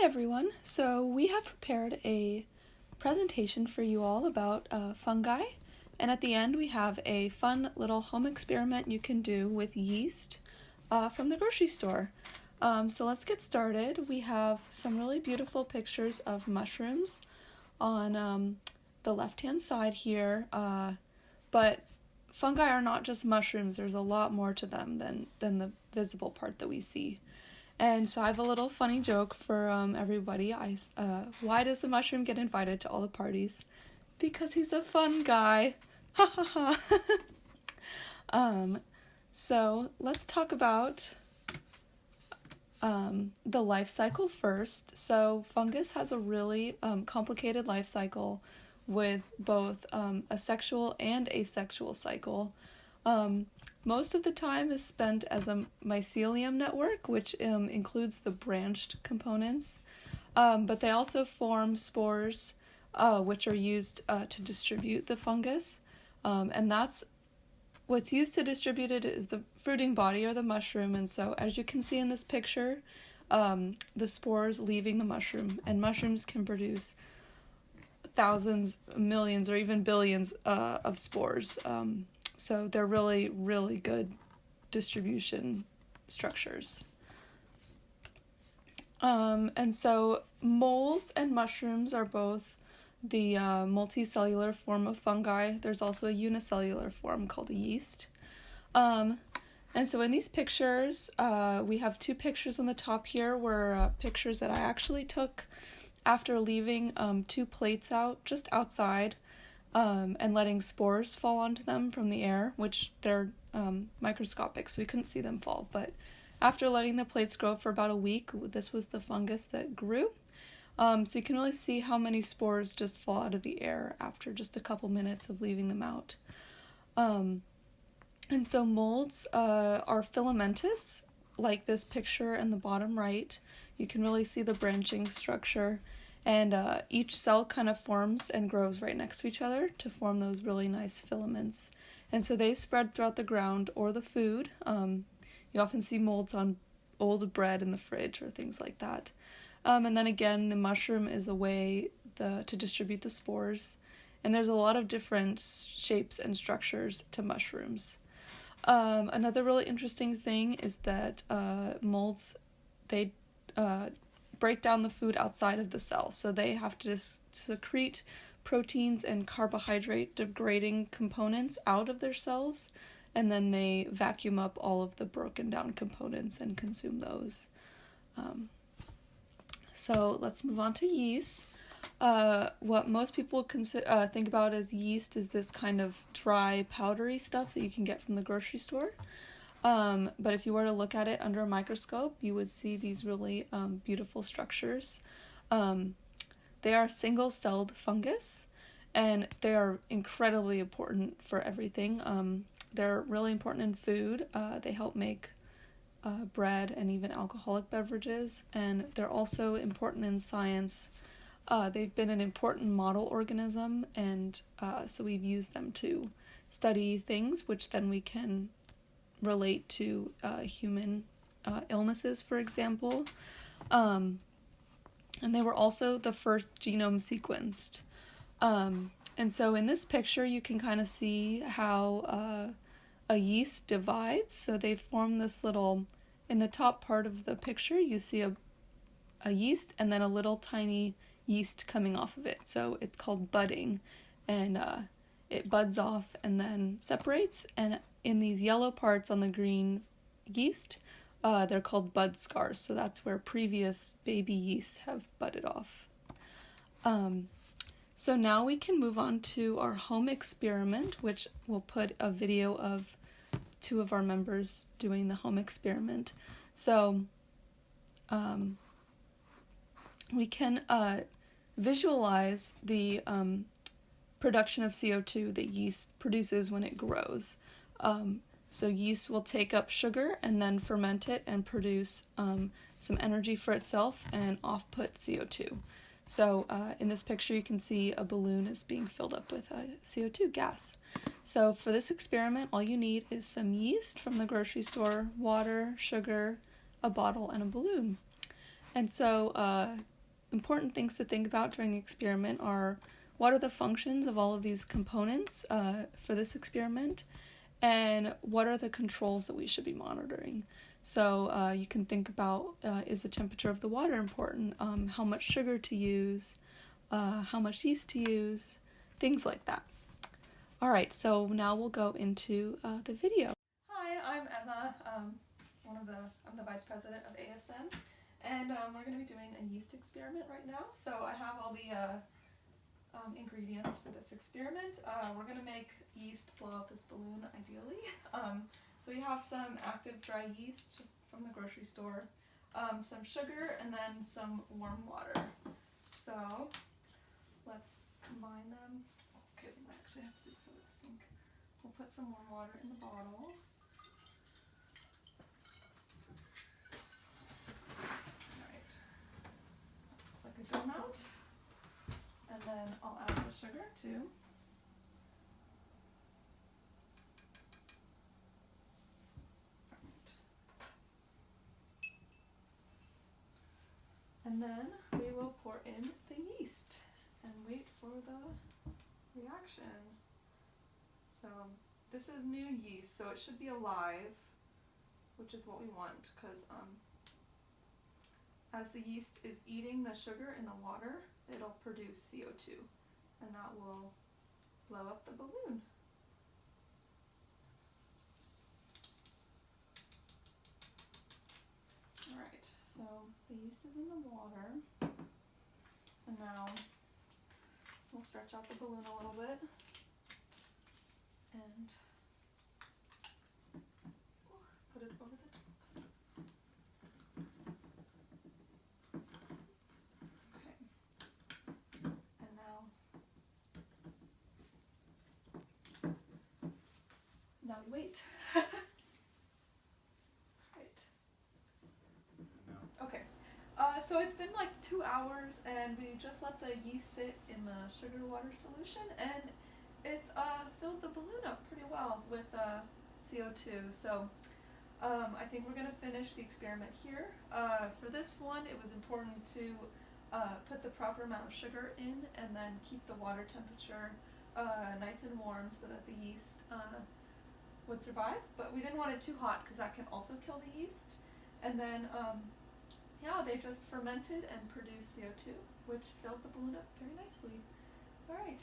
everyone. So we have prepared a presentation for you all about fungi, and at the end we have a fun little home experiment you can do with yeast from the grocery store. So let's get started. We have some really beautiful pictures of mushrooms on the left-hand side here, but fungi are not just mushrooms. There's a lot more to them than the visible part that we see. And so I have a little funny joke for everybody. Why does the mushroom get invited to all the parties? Because he's a fun guy. Ha ha ha. So let's talk about the life cycle first. So fungus has a really complicated life cycle with both a sexual and asexual cycle. Most of the time is spent as a mycelium network, which includes the branched components, but they also form spores, which are used to distribute the fungus, and that's what's used to distribute it is the fruiting body or the mushroom. And so as you can see in this picture, the spores leaving the mushroom, and mushrooms can produce thousands, millions, or even billions of spores. So they're really, really good distribution structures. And so molds and mushrooms are both the multicellular form of fungi. There's also a unicellular form called a yeast. And so in these pictures, we have two pictures on the top here were pictures that I actually took after leaving two plates out just outside. And letting spores fall onto them from the air, which they're microscopic, so we couldn't see them fall. But after letting the plates grow for about a week, this was the fungus that grew. So you can really see how many spores just fall out of the air after just a couple minutes of leaving them out. And so molds are filamentous, like this picture in the bottom right. You can really see the branching structure. And each cell kind of forms and grows right next to each other to form those really nice filaments. And so they spread throughout the ground or the food. You often see molds on old bread in the fridge or things like that. And then again, the mushroom is a way to distribute the spores. And there's a lot of different shapes and structures to mushrooms. Another really interesting thing is that molds, they break down the food outside of the cell. So they have to secrete proteins and carbohydrate degrading components out of their cells, and then they vacuum up all of the broken down components and consume those. So let's move on to yeast. What most people think about as yeast is this kind of dry, powdery stuff that you can get from the grocery store. But if you were to look at it under a microscope, you would see these really beautiful structures. They are single-celled fungus, and they are incredibly important for everything. They're really important in food. They help make bread and even alcoholic beverages, and they're also important in science. They've been an important model organism, and so we've used them to study things, which then we can relate to human illnesses, for example. And they were also the first genome sequenced. And so in this picture, you can kind of see how a yeast divides. So they form this little, in the top part of the picture, you see a yeast and then a little tiny yeast coming off of it. So it's called budding, and it buds off and then separates, and in these yellow parts on the green yeast, they're called bud scars. So that's where previous baby yeasts have budded off. So now we can move on to our home experiment, which we'll put a video of two of our members doing the home experiment. So we can visualize the production of CO2 that yeast produces when it grows. So yeast will take up sugar and then ferment it and produce some energy for itself and off-put CO2. So in this picture you can see a balloon is being filled up with CO2 gas. So for this experiment, all you need is some yeast from the grocery store, water, sugar, a bottle, and a balloon. And so important things to think about during the experiment are what are the functions of all of these components for this experiment, and what are the controls that we should be monitoring. So you can think about, is the temperature of the water important, how much sugar to use, how much yeast to use, things like that. All right, so now we'll go into the video. Hi, I'm Emma. I'm the vice president of ASM, and we're going to be doing a yeast experiment right now. So I have all the ingredients for this experiment. We're going to make yeast blow up this balloon, ideally. So we have some active dry yeast just from the grocery store, some sugar, and then some warm water. So let's combine them. Okay, we might actually have to do this over the sink. We'll put some warm water in the bottle. Alright, looks like a good amount. And then I'll add the sugar too. Alright. And then we will pour in the yeast and wait for the reaction. So this is new yeast, so it should be alive, which is what we want, because as the yeast is eating the sugar in the water, it'll produce CO2, and that will blow up the balloon. Alright, so the yeast is in the water, and now we'll stretch out the balloon a little bit, and put it over the top. Okay, and now we wait. Right. Okay, so it's been like 2 hours, and we just let the yeast sit in the sugar water solution, and it's filled the balloon up pretty well with CO2. So I think we're going to finish the experiment here. For this one, it was important to put the proper amount of sugar in and then keep the water temperature nice and warm so that the yeast would survive. But we didn't want it too hot because that can also kill the yeast. And then, yeah, they just fermented and produced CO2, which filled the balloon up very nicely. All right.